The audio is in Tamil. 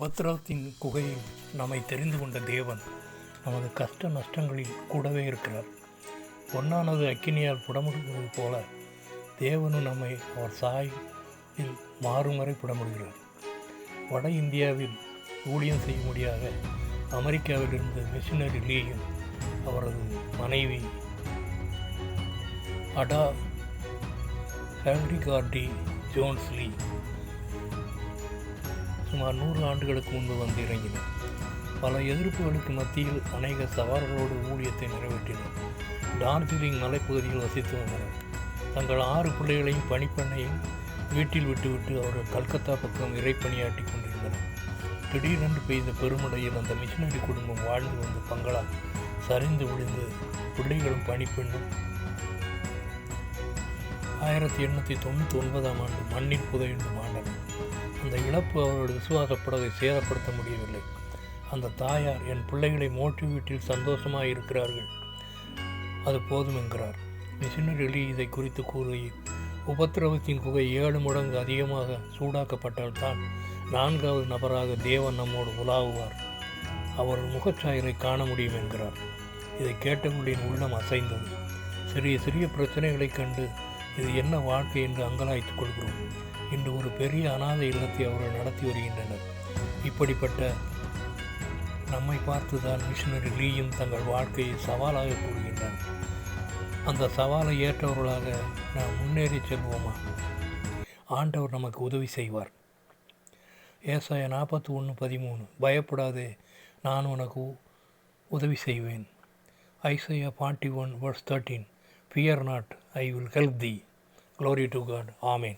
உபத்திரவத்தின் குகையில் நம்மை தெரிந்து கொண்ட தேவன் நமது கஷ்ட நஷ்டங்களில் கூடவே இருக்கிறார். பொன்னானது அக்கினியால் புடமுடுவது போல தேவனும் நம்மை அவர் சாயில் மாறுமுறை புடமுடுகிறார். வட இந்தியாவில் ஊழியம் செய்யும்படியாக அமெரிக்காவில் இருந்த மிஷனரி லீயும் அவரது மனைவி அடா ஹேல்ரிகார்டி ஜோன்ஸ் லீ சுமார் 100 ஆண்டுகளுக்கு முன்பு வந்து இறங்கினர். பல எதிர்ப்புகளுக்கு மத்தியில் அநேக சவால்களோடு ஊழியத்தை நிறைவேற்றினர். டார்ஜிலிங் மலைப்பகுதியில் வசித்து வந்தனர். தங்கள் 6 பிள்ளைகளையும் பணிப்பெண்ணையும் வீட்டில் விட்டுவிட்டு அவர்கள் கல்கத்தா பக்கம் இறைப்பணியாற்றி கொண்டிருந்தனர். திடீரென்று பெய்த பெருமழையில் அந்த மிஷனரி குடும்பம் வாழ்ந்து வந்த பங்களா சரிந்து விழுந்து பிள்ளைகளும் பணிப்பெண்ணும் 1899ஆம் ஆண்டு மண்ணில் புதையுண்டு மாண்டனர். அந்த இழப்பு அவருடைய விசுவாசப்படவை சேதப்படுத்த முடியவில்லை. அந்த தாயார், என் பிள்ளைகளை மோட்சி வீட்டில் சந்தோஷமாக இருக்கிறார்கள், அது போதும் என்கிறார். மிஷனரி லீ இதை குறித்து கூறுகையில், உபத்திரவத்தின் குகை 7 மடங்கு அதிகமாக சூடாக்கப்பட்டால்தான் 4வது நபராக தேவன் நம்மோடு உலாவுவார், அவர் முகச்சாயலை காண முடியும் என்கிறார். இதை கேட்டவர்களின் உள்ளம் அசைந்தது. சிறிய சிறிய பிரச்சனைகளைக் கண்டு இது என்ன வாழ்க்கை என்று அங்கலாய்த்துக் கொள்கிறோம். இன்று ஒரு பெரிய அனாதை இல்லத்தை அவர்கள் நடத்தி வருகின்றனர். இப்படிப்பட்ட நம்மை பார்த்துதான் மிஷனரி லீயும் தங்கள் வாழ்க்கையை சவாலாக கூறுகின்றனர். அந்த சவாலை ஏற்றவர்களாக நாம் முன்னேறி செல்வோமா? ஆண்டவர் நமக்கு உதவி செய்வார். ஏசாயா 41:13, பயப்படாதே, நான் உனக்கு உதவி செய்வேன். Isaiah 41:13, fear not, I will help thee. Glory to God. Amen.